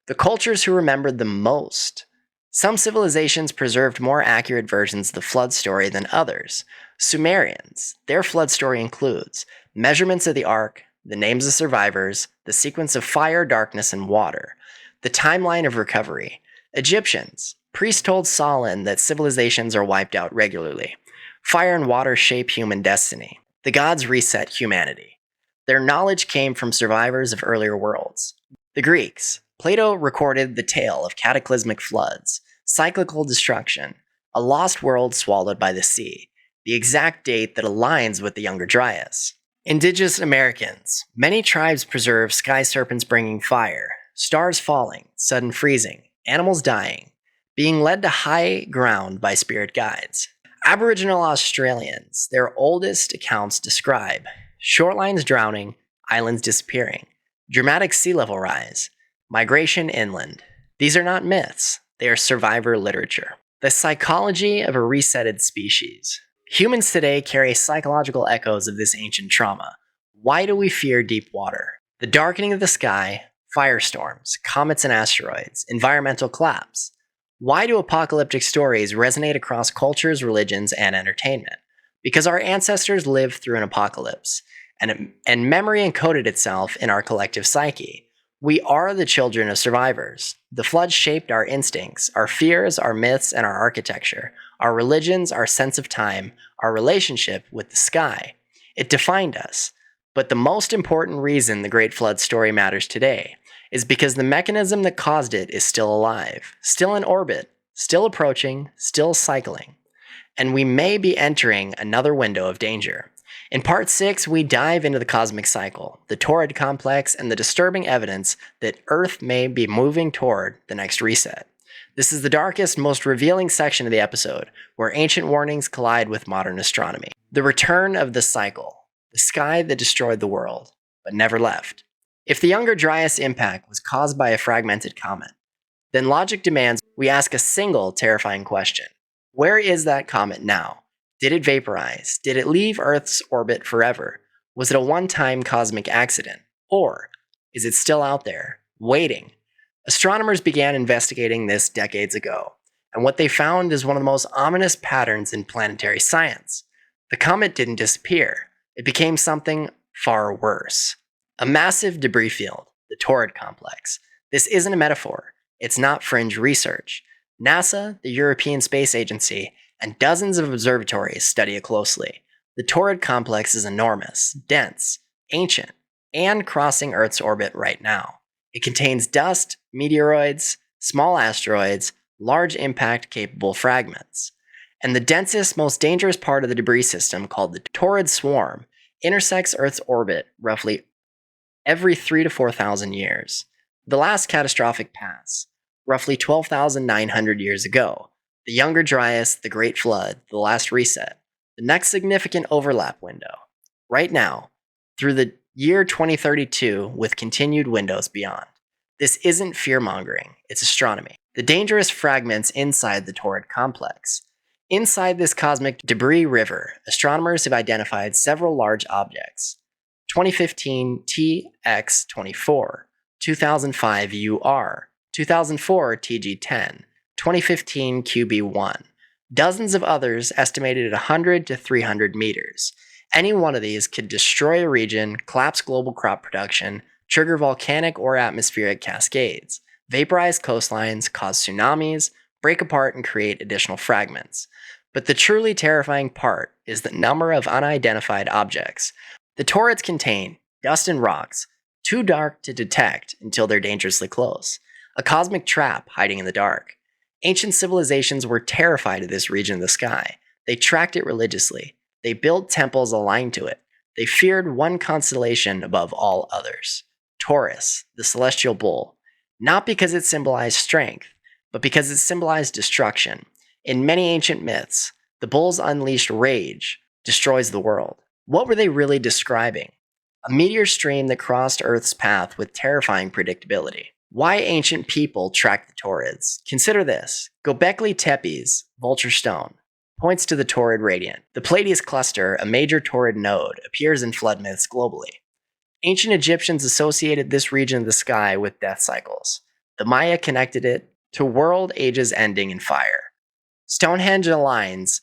The cultures who remembered the most. Some civilizations preserved more accurate versions of the flood story than others. Sumerians, their flood story includes measurements of the ark, the names of survivors, the sequence of fire, darkness, and water, the timeline of recovery. Egyptians, priests told Solon that civilizations are wiped out regularly. Fire and water shape human destiny. The gods reset humanity. Their knowledge came from survivors of earlier worlds. The Greeks, Plato recorded the tale of cataclysmic floods, cyclical destruction, a lost world swallowed by the sea, the exact date that aligns with the Younger Dryas. Indigenous Americans, many tribes preserve sky serpents bringing fire, stars falling, sudden freezing, animals dying, being led to high ground by spirit guides. Aboriginal Australians, their oldest accounts describe shorelines drowning, islands disappearing, dramatic sea level rise, migration inland. These are not myths, they are survivor literature. The psychology of a resetted species. Humans today carry psychological echoes of this ancient trauma. Why do we fear deep water? The darkening of the sky, firestorms, comets and asteroids, environmental collapse. Why do apocalyptic stories resonate across cultures, religions, and entertainment? Because our ancestors lived through an apocalypse, and memory encoded itself in our collective psyche. We are the children of survivors. The flood shaped our instincts, our fears, our myths, and our architecture, our religions, our sense of time, our relationship with the sky. It defined us. But the most important reason the Great Flood story matters today is because the mechanism that caused it is still alive, still in orbit, still approaching, still cycling. And we may be entering another window of danger. In part 6, we dive into the cosmic cycle, the Taurid complex, and the disturbing evidence that Earth may be moving toward the next reset. This is the darkest, most revealing section of the episode, where ancient warnings collide with modern astronomy. The return of the cycle, the sky that destroyed the world, but never left. If the Younger Dryas impact was caused by a fragmented comet, then logic demands we ask a single terrifying question. Where is that comet now? Did it vaporize? Did it leave Earth's orbit forever? Was it a one-time cosmic accident? Or is it still out there, waiting? Astronomers began investigating this decades ago, and what they found is one of the most ominous patterns in planetary science. The comet didn't disappear. It became something far worse. A massive debris field, the Taurid complex. This isn't a metaphor. It's not fringe research. NASA, the European Space Agency, and dozens of observatories study it closely. The Taurid complex is enormous, dense, ancient, and crossing Earth's orbit right now. It contains dust, meteoroids, small asteroids, large impact-capable fragments. And the densest, most dangerous part of the debris system, called the Taurid swarm, intersects Earth's orbit roughly every 3,000 to 4,000 years. The last catastrophic pass, roughly 12,900 years ago. The Younger Dryas, the Great Flood, the Last Reset. The next significant overlap window. Right now, through the year 2032 with continued windows beyond. This isn't fear-mongering, it's astronomy. The dangerous fragments inside the Taurid complex. Inside this cosmic debris river, astronomers have identified several large objects. 2015 TX24, 2005 UR, 2004 TG10, 2015 QB1. Dozens of others estimated at 100 to 300 meters. Any one of these could destroy a region, collapse global crop production, trigger volcanic or atmospheric cascades, vaporize coastlines, cause tsunamis, break apart and create additional fragments. But the truly terrifying part is the number of unidentified objects. The Taurids contain dust and rocks, too dark to detect until they're dangerously close. A cosmic trap hiding in the dark. Ancient civilizations were terrified of this region of the sky. They tracked it religiously. They built temples aligned to it. They feared one constellation above all others, Taurus, the celestial bull, not because it symbolized strength, but because it symbolized destruction. In many ancient myths, the bull's unleashed rage destroys the world. What were they really describing? A meteor stream that crossed Earth's path with terrifying predictability. Why ancient people tracked the Taurids? Consider this. Göbekli Tepe's vulture stone points to the Taurid radiant. The Pleiades cluster, a major Taurid node, appears in flood myths globally. Ancient Egyptians associated this region of the sky with death cycles. The Maya connected it to world ages ending in fire. Stonehenge aligns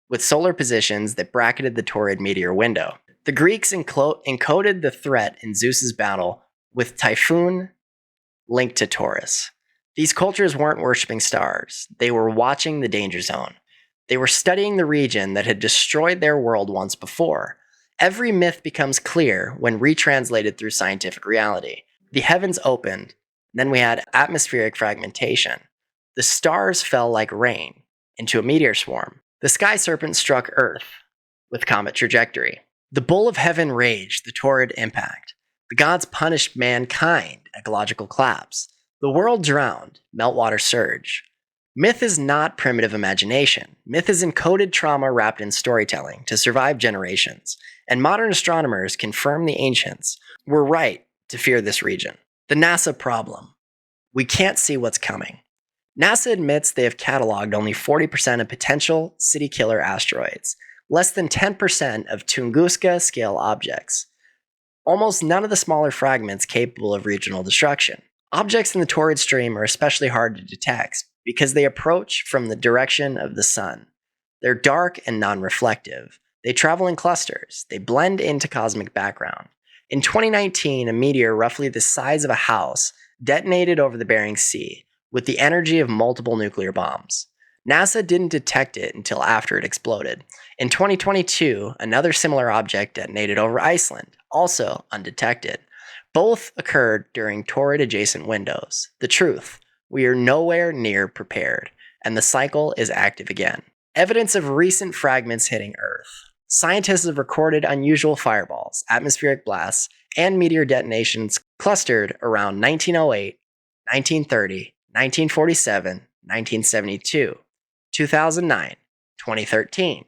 with solar positions that bracketed the Taurid meteor window. The Greeks encoded the threat in Zeus's battle with Typhoon linked to Taurus. These cultures weren't worshipping stars. They were watching the danger zone. They were studying the region that had destroyed their world once before. Every myth becomes clear when retranslated through scientific reality. The heavens opened, then we had atmospheric fragmentation. The stars fell like rain into a meteor swarm. The sky serpent struck Earth with comet trajectory. The bull of heaven raged, the Taurid impact. The gods punished mankind, ecological collapse. The world drowned, meltwater surge. Myth is not primitive imagination. Myth is encoded trauma wrapped in storytelling to survive generations. And modern astronomers confirm the ancients were right to fear this region. The NASA problem. We can't see what's coming. NASA admits they have cataloged only 40% of potential city killer asteroids, less than 10% of Tunguska-scale objects. Almost none of the smaller fragments capable of regional destruction. Objects in the Taurid stream are especially hard to detect because they approach from the direction of the sun. They're dark and non-reflective. They travel in clusters. They blend into cosmic background. In 2019, a meteor roughly the size of a house detonated over the Bering Sea with the energy of multiple nuclear bombs. NASA didn't detect it until after it exploded. In 2022, another similar object detonated over Iceland, also undetected. Both occurred during Taurid-adjacent windows. The truth, we are nowhere near prepared, and the cycle is active again. Evidence of recent fragments hitting Earth. Scientists have recorded unusual fireballs, atmospheric blasts, and meteor detonations clustered around 1908, 1930, 1947, 1972, 2009, 2013,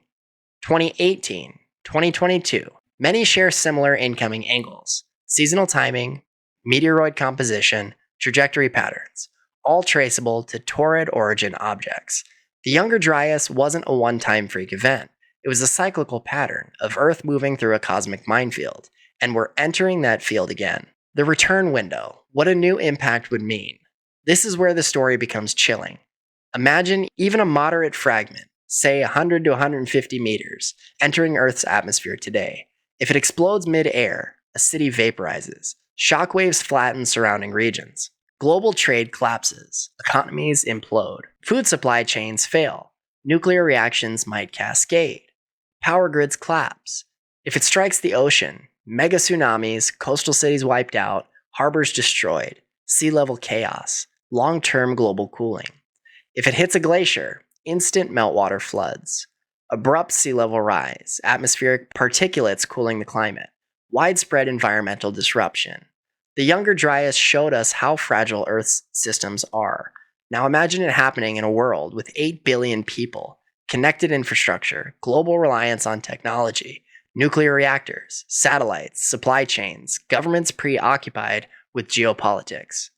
2018, 2022. Many share similar incoming angles, seasonal timing, meteoroid composition, trajectory patterns, all traceable to Taurid origin objects. The Younger Dryas wasn't a one-time freak event. It was a cyclical pattern of Earth moving through a cosmic minefield, and we're entering that field again. The return window, what a new impact would mean. This is where the story becomes chilling. Imagine even a moderate fragment, say 100 to 150 meters, entering Earth's atmosphere today. If it explodes mid-air, a city vaporizes. Shockwaves flatten surrounding regions. Global trade collapses. Economies implode. Food supply chains fail. Nuclear reactions might cascade. Power grids collapse. If it strikes the ocean, mega tsunamis, coastal cities wiped out, harbors destroyed, sea level chaos, long-term global cooling. If it hits a glacier, instant meltwater floods, abrupt sea level rise, atmospheric particulates cooling the climate, widespread environmental disruption. The Younger Dryas showed us how fragile Earth's systems are. Now imagine it happening in a world with 8 billion people, connected infrastructure, global reliance on technology, nuclear reactors, satellites, supply chains, governments preoccupied with geopolitics.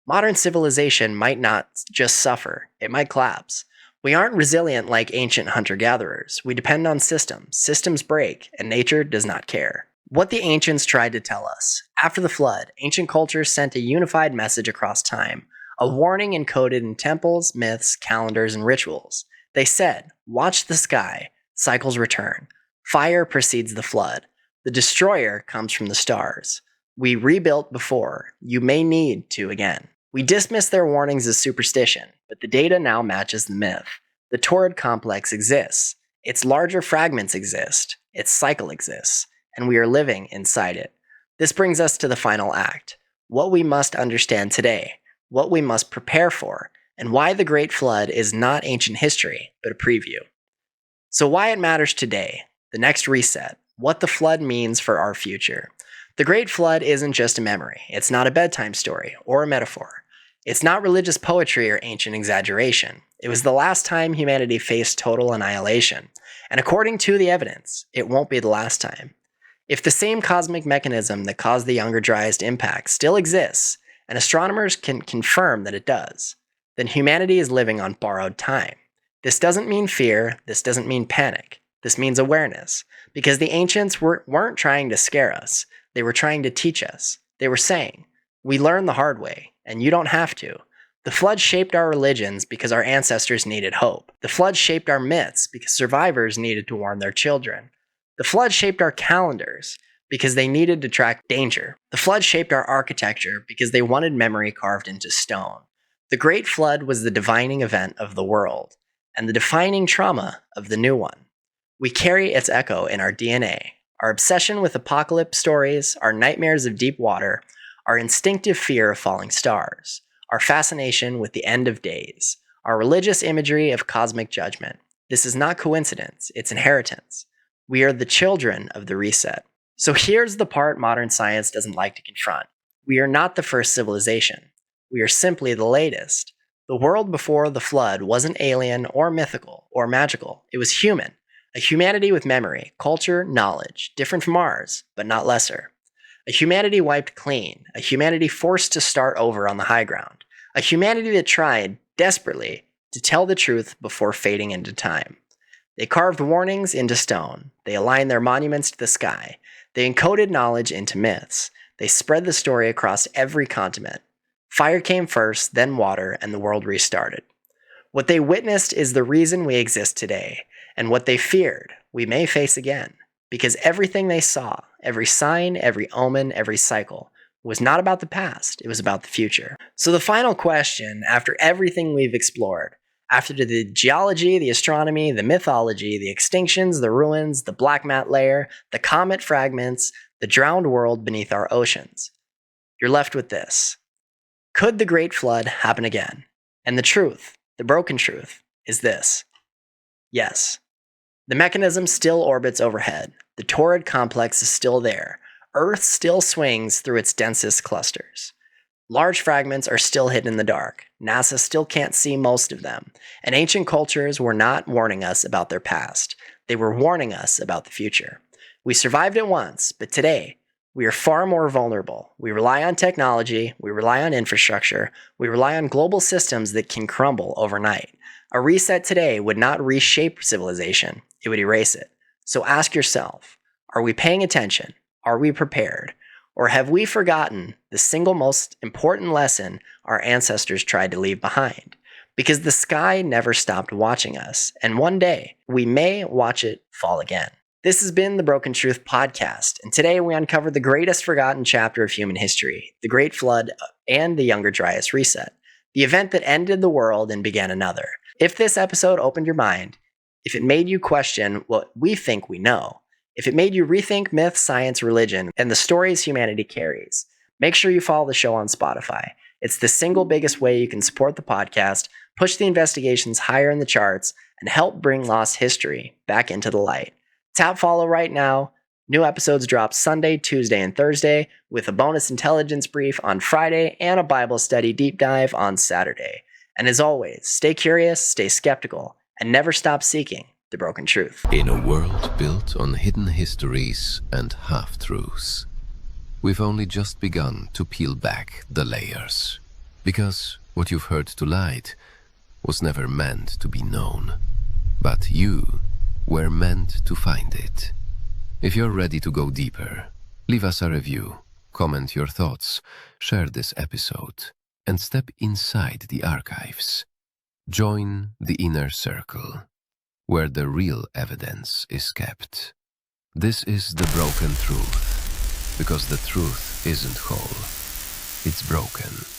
Modern civilization might not just suffer, it might collapse. We aren't resilient like ancient hunter-gatherers. We depend on systems. Systems break, and nature does not care. What the ancients tried to tell us. After the flood, ancient cultures sent a unified message across time, a warning encoded in temples, myths, calendars, and rituals. They said, watch the sky, cycles return. Fire precedes the flood. The destroyer comes from the stars. We rebuilt before. You may need to again. We dismiss their warnings as superstition, but the data now matches the myth. The Taurid complex exists. Its larger fragments exist. Its cycle exists. And we are living inside it. This brings us to the final act. What we must understand today. What we must prepare for. And why the Great Flood is not ancient history, but a preview. So why it matters today. The next reset. what the flood means for our future. The Great Flood isn't just a memory. It's not a bedtime story or a metaphor. It's not religious poetry or ancient exaggeration. It was the last time humanity faced total annihilation. And according to the evidence, it won't be the last time. If the same cosmic mechanism that caused the Younger Dryas impact still exists, and astronomers can confirm that it does, then humanity is living on borrowed time. This doesn't mean fear. This doesn't mean panic. This means awareness. Because the ancients weren't trying to scare us. They were trying to teach us. They were saying, we learned the hard way, and you don't have to. The flood shaped our religions because our ancestors needed hope. The flood shaped our myths because survivors needed to warn their children. The flood shaped our calendars because they needed to track danger. The flood shaped our architecture because they wanted memory carved into stone. The Great Flood was the defining event of the world, and the defining trauma of the new one. We carry its echo in our DNA. Our obsession with apocalypse stories, our nightmares of deep water, our instinctive fear of falling stars, our fascination with the end of days, our religious imagery of cosmic judgment. This is not coincidence, it's inheritance. We are the children of the reset. So here's the part modern science doesn't like to confront. We are not the first civilization. We are simply the latest. The world before the flood wasn't alien or mythical or magical. It was human. A humanity with memory, culture, knowledge, different from ours, but not lesser. A humanity wiped clean. A humanity forced to start over on the high ground. A humanity that tried, desperately, to tell the truth before fading into time. They carved warnings into stone. They aligned their monuments to the sky. They encoded knowledge into myths. They spread the story across every continent. Fire came first, then water, and the world restarted. What they witnessed is the reason we exist today, and what they feared we may face again, because everything they saw, every sign, every omen, every cycle, was not about the past, it was about the future. So the final question, after everything we've explored, after the geology, the astronomy, the mythology, the extinctions, the ruins, the black mat layer, the comet fragments, the drowned world beneath our oceans, you're left with this. Could the Great Flood happen again? And the truth, the broken truth, is this. Yes. The mechanism still orbits overhead. The torrid complex is still there. Earth still swings through its densest clusters. Large fragments are still hidden in the dark. NASA still can't see most of them. And ancient cultures were not warning us about their past. They were warning us about the future. We survived it once, but today, we are far more vulnerable. We rely on technology, we rely on infrastructure, we rely on global systems that can crumble overnight. A reset today would not reshape civilization, it would erase it. So ask yourself, are we paying attention? Are we prepared? Or have we forgotten the single most important lesson our ancestors tried to leave behind? Because the sky never stopped watching us, and one day we may watch it fall again. This has been the Broken Truth Podcast, and today we uncovered the greatest forgotten chapter of human history, the Great Flood and the Younger Dryas Reset, the event that ended the world and began another. If this episode opened your mind, if it made you question what we think we know, if it made you rethink myth, science, religion, and the stories humanity carries, make sure you follow the show on Spotify. It's the single biggest way you can support the podcast, push the investigations higher in the charts, and help bring lost history back into the light. Tap follow right now. New episodes drop Sunday, Tuesday, and Thursday, with a bonus intelligence brief on Friday and a Bible study deep dive on Saturday. And as always, stay curious, stay skeptical, and never stop seeking the broken truth. In a world built on hidden histories and half-truths, we've only just begun to peel back the layers. Because what you've heard tonight was never meant to be known, but you were meant to find it. If you're ready to go deeper, leave us a review, comment your thoughts, share this episode, and step inside the archives. Join the inner circle, where the real evidence is kept. This is the broken truth, because the truth isn't whole, it's broken.